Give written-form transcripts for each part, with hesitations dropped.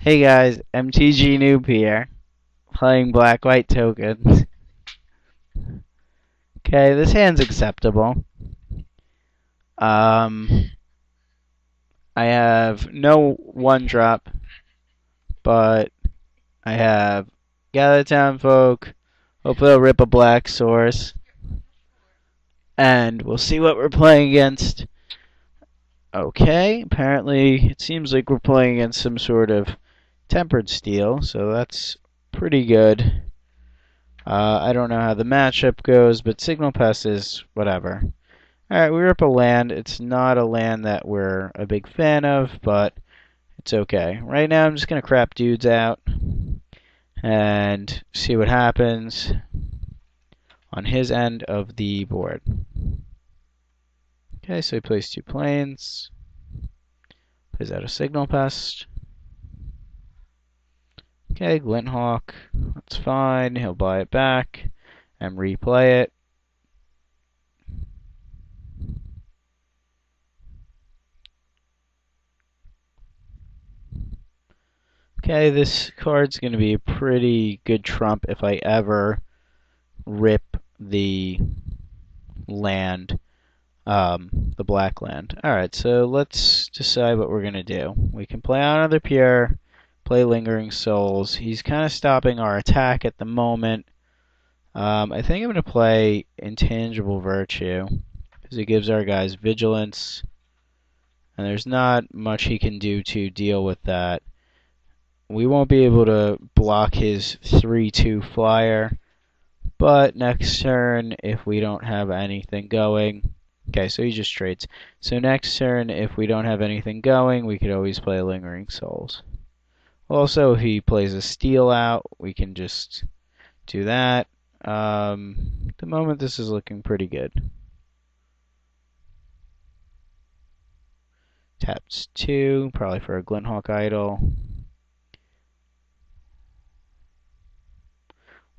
Hey guys, MTG Noob here, playing Black White Tokens. Okay, this hand's acceptable. Um, I have no one drop, but I have Gather Townfolk. Hopefully, I'll rip a black source, and we'll see what we're playing against. Okay, apparently it seems like we're playing against some sort of tempered steel, so that's pretty good. I don't know how the matchup goes, but Signal Pest is whatever. Alright, we rip a land. It's not a land that we're a big fan of, but it's okay. Right now, I'm just going to crap dudes out and see what happens on his end of the board. Okay, so he plays 2 planes. Plays out a Signal Pest. Okay, Glinthawk. That's fine. He'll buy it back and replay it. Okay, this card's going to be a pretty good trump if I ever rip the land, the black land. Alright, so let's decide what we're going to do. We can play on another Pierre, play Lingering Souls. He's kind of stopping our attack at the moment. I think I'm going to play Intangible Virtue, because it gives our guys vigilance, and there's not much he can do to deal with that. We won't be able to block his 3/2 flyer, but next turn, if we don't have anything going, okay, so he just trades. So next turn, if we don't have anything going, we could always play Lingering Souls. Also, if he plays a steal out, we can just do that. At the moment, this is looking pretty good. Taps 2, probably for a Glinthawk Idol.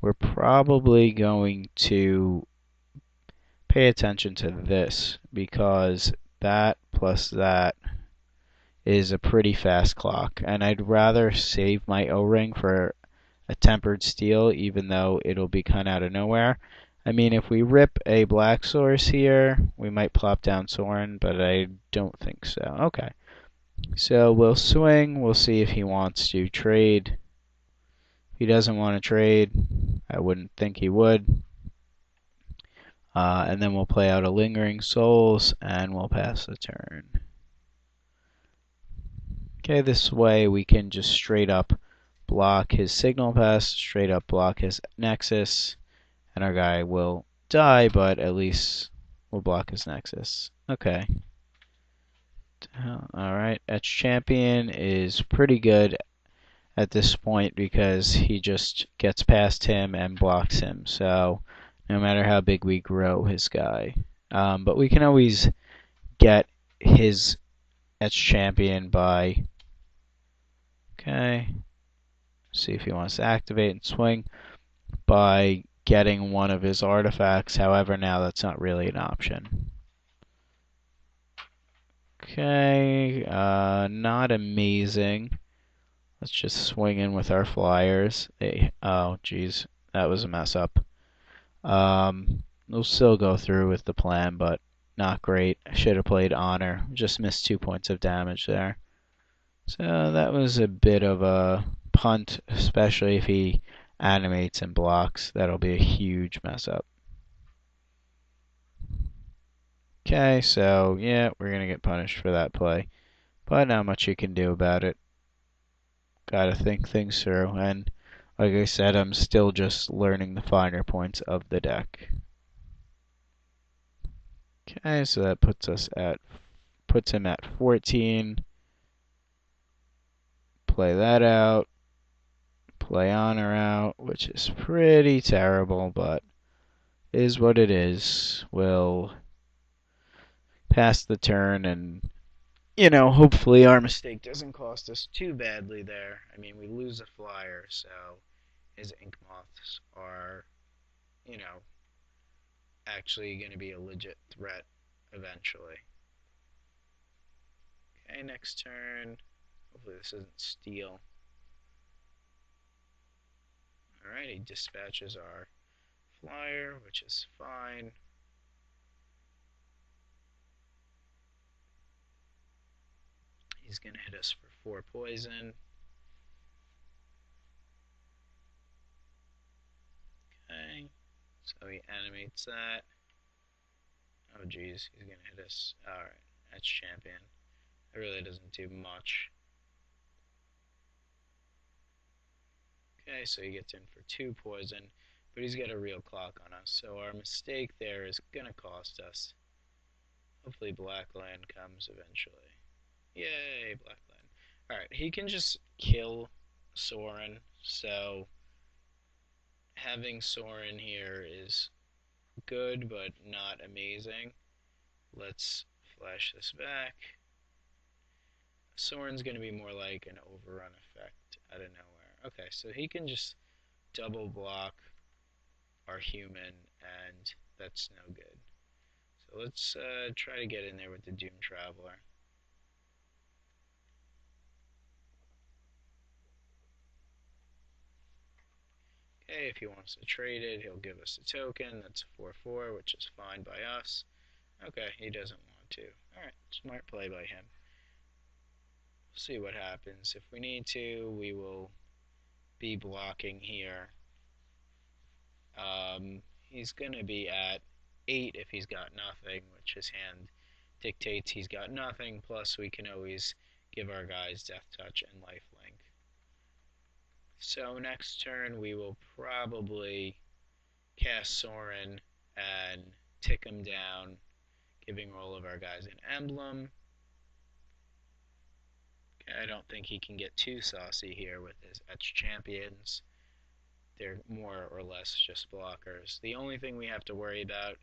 We're probably going to pay attention to this because that plus that is a pretty fast clock, and I'd rather save my O-ring for a tempered steel, even though it'll be kind of out of nowhere. I mean, if we rip a black source here, we might plop down Sorin, but I don't think so. Okay, so we'll swing. We'll see if he wants to trade. If he doesn't want to trade, I wouldn't think he would. And then we'll play out a Lingering Souls, and we'll pass the turn. Okay, this way we can just straight up block his Signal Pest, straight up block his Nexus, and our guy will die, but at least we'll block his Nexus. Okay. Alright, Etch Champion is pretty good at this point because he just gets past him and blocks him, so no matter how big we grow his guy. But we can always get his Etch Champion by... Okay. See if he wants to activate and swing by getting one of his artifacts. However, now that's not really an option. Okay, not amazing. Let's just swing in with our flyers. Hey, oh, geez, that was a mess up. We'll still go through with the plan, but not great. I should have played Honor. Just missed 2 points of damage there. So that was a bit of a punt, especially if he animates and blocks. That'll be a huge mess up. Okay, so yeah, we're going to get punished for that play. But not much you can do about it. Gotta think things through. And like I said, I'm still just learning the finer points of the deck. Okay, so that puts him at 14. Play that out. Play Honor out, which is pretty terrible, but is what it is. We'll pass the turn, and hopefully our mistake doesn't cost us too badly there. I mean, we lose a flyer, so his ink moths are, actually going to be a legit threat eventually. Okay, next turn. Hopefully this isn't steal. Alright, he dispatches our flyer, which is fine. He's going to hit us for 4 poison. Okay, so he animates that. Oh geez, he's going to hit us. Alright, that's champion. It really doesn't do much. Okay, so he gets in for 2 poison, but he's got a real clock on us, so our mistake there is going to cost us. Hopefully black land comes eventually. Yay, black land. Alright, he can just kill Sorin, so having Sorin here is good, but not amazing. Let's flash this back. Sorin's going to be more like an overrun effect out of nowhere. Okay, so he can just double block our human, and that's no good. So let's try to get in there with the Doom Traveler. Okay, if he wants to trade it, he'll give us a token. That's a 4/4, which is fine by us. Okay, he doesn't want to. Alright, smart play by him. We'll see what happens. If we need to, we will be blocking here. He's going to be at 8 if he's got nothing, which his hand dictates he's got nothing, plus we can always give our guys Death Touch and Lifelink. So next turn we will probably cast Sorin and tick him down, giving all of our guys an emblem. Okay, I don't think he can get too saucy here with his Etched Champions. They're more or less just blockers. The only thing we have to worry about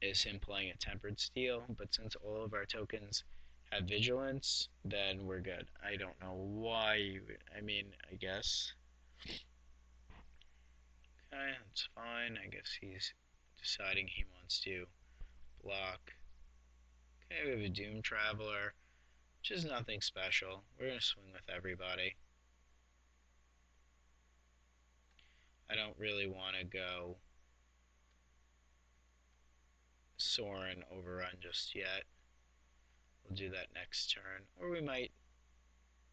is him playing a Tempered Steel, but since all of our tokens have Vigilance, then we're good. I don't know why I mean, I guess. Okay, that's fine. I guess he's deciding he wants to block. Okay, we have a Doom Traveler, which is nothing special. We're going to swing with everybody. I don't really want to go Sorin Overrun just yet. We'll do that next turn. Or we might,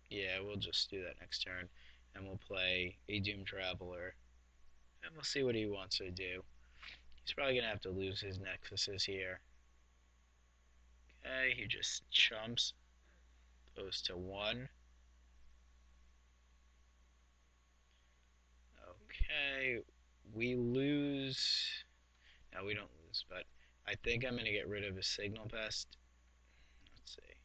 yeah, we'll just do that next turn. And we'll play a Doom Traveler. And we'll see what he wants to do. He's probably going to have to lose his Nexuses here. Okay, he just chumps. Goes to 1. Okay, we lose. No, we don't lose, but I think I'm going to get rid of his Signal Pest. Let's see.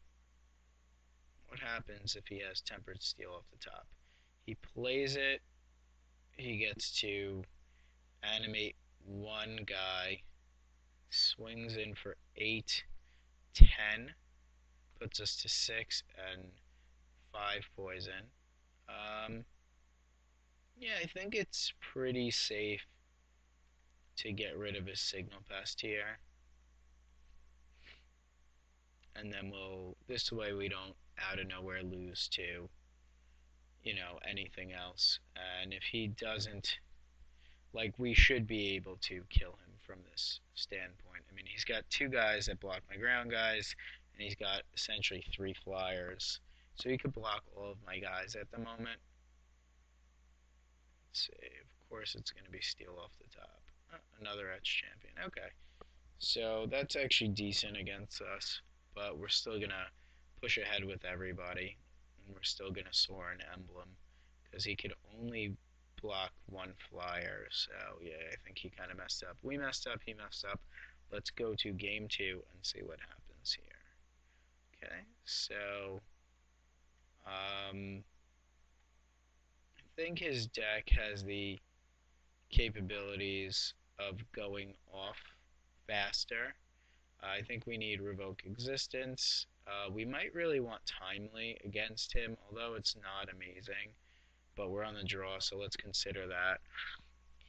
What happens if he has Tempered Steel off the top? He plays it. He gets to animate one guy. Swings in for 8, 10. Puts us to 6 and 5 poison. Yeah, I think it's pretty safe to get rid of his Signal Pest here. And then this way we don't out of nowhere lose to, anything else. And if he doesn't, we should be able to kill him from this standpoint. I mean, he's got 2 guys that block my ground guys, and he's got essentially 3 flyers. So he could block all of my guys at the moment. Let's see, of course it's going to be Steel off the top. Another Etched Champion, okay. So that's actually decent against us, but we're still going to push ahead with everybody, and we're still going to soar an emblem, because he could only block 1 flyer, so yeah, I think he kind of messed up. We messed up, he messed up. Let's go to game 2 and see what happens here. Okay, so I think his deck has the capabilities of going off faster. I think we need Revoke Existence. We might really want Timely against him, although it's not amazing. But we're on the draw, so let's consider that.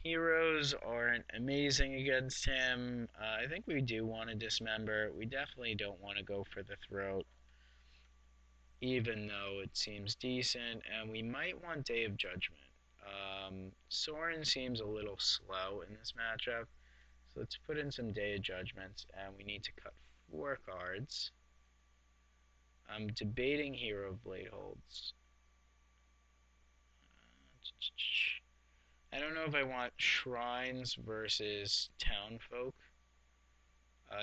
Heroes aren't amazing against him. I think we do want to Dismember. We definitely don't want to go for the Throat, even though it seems decent. And we might want Day of Judgment. Soren seems a little slow in this matchup, so let's put in some Day of Judgments, and we need to cut 4 cards. I'm debating Hero of Blade Holds. I don't know if I want Shrines versus Townfolk.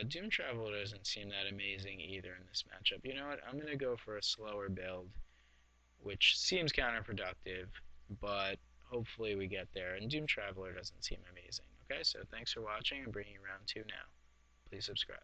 Doom Traveler doesn't seem that amazing either in this matchup. You know what? I'm going to go for a slower build, which seems counterproductive, but hopefully we get there. And Doom Traveler doesn't seem amazing. Okay, so thanks for watching. I'm bringing you round 2 now. Please subscribe.